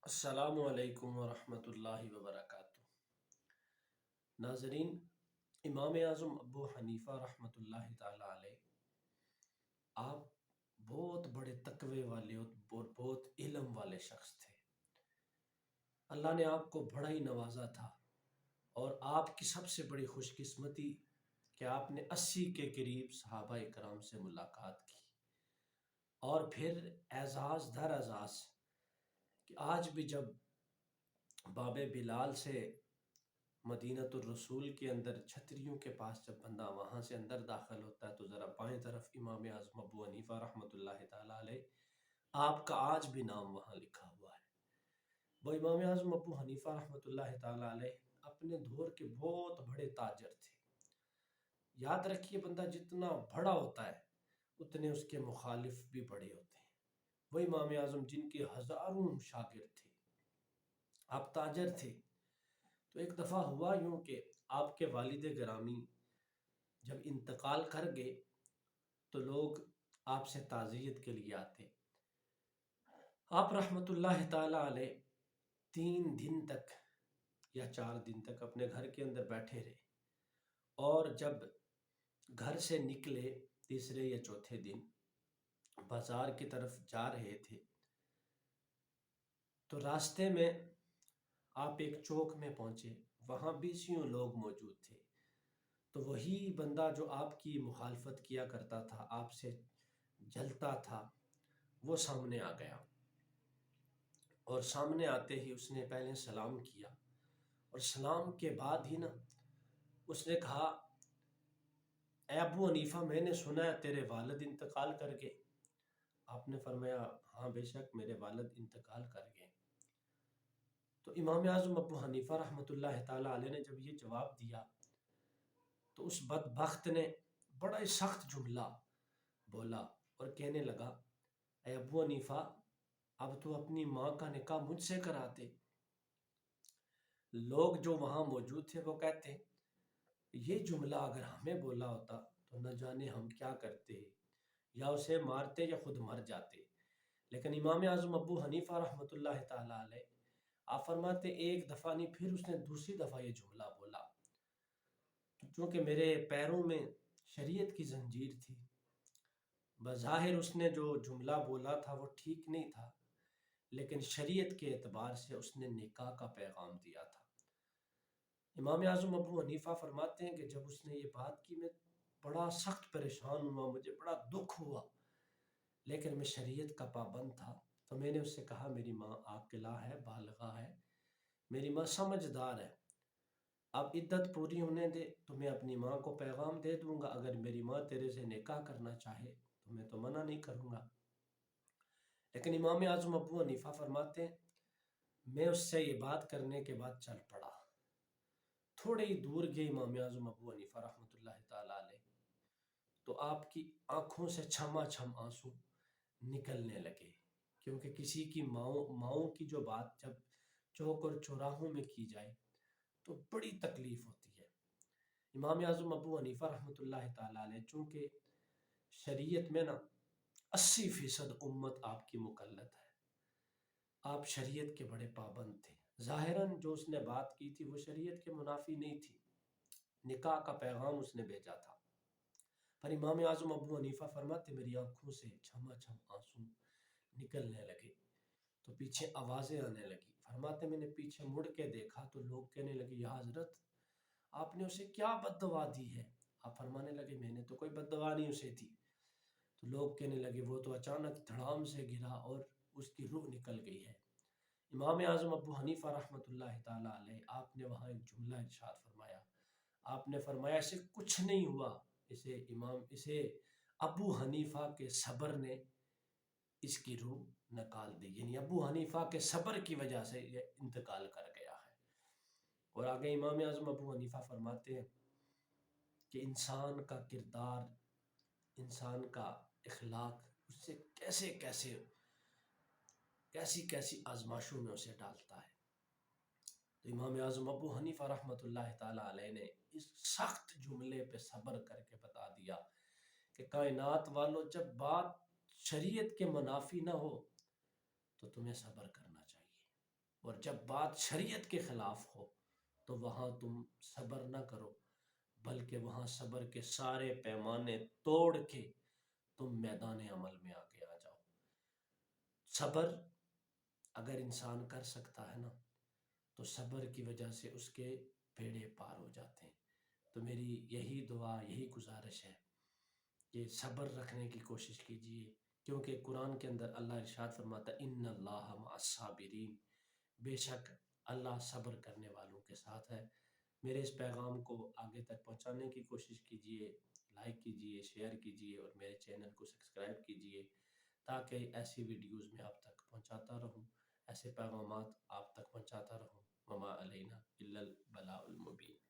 السلام علیکم ورحمۃ اللہ وبرکاتہ۔ ناظرین، امام اعظم ابو حنیفہ رحمۃ اللہ تعالی علیہ آپ بہت بڑے تقوی والے اور بہت علم والے شخص تھے۔ اللہ نے آپ کو بڑا ہی نوازا تھا، اور آپ کی سب سے بڑی خوش قسمتی کہ آپ نے 80 کے قریب صحابہ کرام سے ملاقات کی، اور پھر اعزاز در اعزاز کہ آج بھی جب باب بلال سے مدینۃ الرسول کے اندر چھتریوں کے پاس جب بندہ وہاں سے اندر داخل ہوتا ہے تو ذرا بائیں طرف امام اعظم ابو حنیفہ رحمۃ اللہ تعالیٰ علیہ آپ کا آج بھی نام وہاں لکھا ہوا ہے۔ وہ امام اعظم ابو حنیفہ رحمۃ اللہ تعالیٰ علیہ اپنے دور کے بہت بڑے تاجر تھے۔ یاد رکھیے، بندہ جتنا بڑا ہوتا ہے اتنے اس کے مخالف بھی بڑے ہوتے ہیں۔ وہ امام اعظم جن کے ہزاروں شاگرد تھے، آپ تاجر تھے۔ تو ایک دفعہ ہوا یوں کہ آپ کے والد گرامی جب انتقال کر گئے تو لوگ آپ سے تعزیت کے لیے آتے۔ آپ رحمت اللہ تعالی علیہ 3 دن تک یا 4 دن تک اپنے گھر کے اندر بیٹھے رہے، اور جب گھر سے نکلے تیسرے یا چوتھے دن بازار کی طرف جا رہے تھے تو راستے میں آپ ایک چوک میں پہنچے، وہاں بیسیوں لوگ موجود تھے۔ تو وہی بندہ جو آپ کی مخالفت کیا کرتا تھا، آپ سے جلتا تھا، وہ سامنے آ گیا، اور سامنے آتے ہی اس نے پہلے سلام کیا، اور سلام کے بعد ہی اس نے کہا، اے ابو حنیفہ، میں نے سنا ہے تیرے والد انتقال کر گئے۔ آپ نے فرمایا، ہاں بے شک میرے والد انتقال کر گئے۔ تو امام اعظم ابو حنیفہ رحمۃ اللہ تعالیٰ علیہ نے جب یہ جواب دیا تو اس بدبخت نے بڑا ہی سخت جملہ بولا اور کہنے لگا، اے ابو حنیفہ، اب تو اپنی ماں کا نکاح مجھ سے کراتے۔ لوگ جو وہاں موجود تھے وہ کہتے، یہ جملہ اگر ہمیں بولا ہوتا تو نہ جانے ہم کیا کرتے، یا اسے مارتے یا خود مر جاتے۔ لیکن امام اعظم ابو حنیفہ رحمۃ اللہ تعالیٰ علیہ آپ فرماتے، ایک دفعہ نہیں، پھر اس نے دوسری دفعہ یہ جملہ بولا، چونکہ میرے پیروں میں شریعت کی زنجیر تھی۔ بظاہر اس نے جو جملہ بولا تھا وہ ٹھیک نہیں تھا، لیکن شریعت کے اعتبار سے اس نے نکاح کا پیغام دیا تھا۔ امام اعظم ابو حنیفہ فرماتے ہیں کہ جب اس نے یہ بات کی، میں بڑا سخت پریشان ہوا، مجھے بڑا دکھ ہوا، لیکن میں شریعت کا پابند تھا۔ تو میں نے اس سے کہا، میری ماں عاقلہ ہے، بالغہ ہے، میری ماں سمجھدار ہے، اب عدت پوری ہونے دے تو میں اپنی ماں کو پیغام دے دوں گا، اگر میری ماں تیرے سے نکاح کرنا چاہے تو میں تو منع نہیں کروں گا۔ لیکن امام اعظم ابو حنیفہ فرماتے ہیں، میں اس سے یہ بات کرنے کے بعد چل پڑا۔ تھوڑے ہی دور گئے امام اعظم ابو حنیفہ رحمۃ اللہ تعالیٰ علیہ، تو آپ کی آنکھوں سے چھما چھم آنسو نکلنے لگے، کیونکہ کسی کی ماؤں کی جو بات جب چوک اور چوراہوں میں کی جائے تو بڑی تکلیف ہوتی ہے۔ امام اعظم ابو حنیفہ رحمۃ اللہ تعالیٰ علیہ چونکہ شریعت میں 80% امت آپ کی مقلد ہے، آپ شریعت کے بڑے پابند تھے۔ ظاہراً جو اس نے بات کی تھی وہ شریعت کے منافی نہیں تھی، نکاح کا پیغام اس نے بھیجا تھا، پر امام اعظم ابو حنیفہ فرماتے، میری آنکھوں سے چھما چھم آنسو نکلنے لگے، تو پیچھے آوازیں آنے لگی۔ فرماتے میں نے پیچھے مڑ کے دیکھا تو لوگ کہنے لگے، یا حضرت، آپ نے اسے کیا بد دعا دی ہے؟ آپ فرمانے لگے، میں نے تو کوئی بد دعا نہیں اسے دی۔ تو لوگ کہنے لگے، وہ تو اچانک دھڑام سے گرا اور اس کی روح نکل گئی ہے۔ امام اعظم ابو حنیفہ رحمۃ اللہ تعالیٰ علیہ آپ نے وہاں ایک جملہ ارشاد فرمایا، آپ نے فرمایا، اسے کچھ نہیں ہوا، اسے ابو حنیفہ کے صبر نے اس کی روح نکال دی، یعنی ابو حنیفہ کے صبر کی وجہ سے یہ انتقال کر گیا ہے۔ اور آگے امام اعظم ابو حنیفہ فرماتے ہیں کہ انسان کا کردار، انسان کا اخلاق اس سے کیسی آزمائشوں میں اسے ڈالتا ہے۔ تو امام اعظم ابو حنیفہ رحمۃ اللہ تعالیٰ علیہ نے اس سخت جملے پہ صبر کر کے بتا دیا کہ کائنات والو، جب بات شریعت کے منافی نہ ہو تو تمہیں صبر کرنا چاہیے۔ اور جب بات شریعت کے خلاف ہو تو وہاں تم صبر نہ کرو، بلکہ وہاں صبر کے سارے پیمانے توڑ کے تم میدان عمل میں آگے آ جاؤ۔ صبر اگر انسان کر سکتا ہے نا تو صبر کی وجہ سے اس کے بیڑے پار ہو جاتے ہیں۔ تو میری یہی دعا، یہی گزارش ہے کہ صبر رکھنے کی کوشش کیجیے، کیونکہ قرآن کے اندر اللہ ارشاد فرماتا ہے ان اللہ مع الصابرین، بے شک اللہ صبر کرنے والوں کے ساتھ ہے۔ میرے اس پیغام کو آگے تک پہنچانے کی کوشش کیجیے، لائک کیجیے، شیئر کیجیے اور میرے چینل کو سبسکرائب کیجیے تاکہ ایسی ویڈیوز میں آپ تک پہنچاتا رہوں، ایسے پیغامات آپ تک پہنچاتا رہوں۔ وما علینا الا البلاغ المبین۔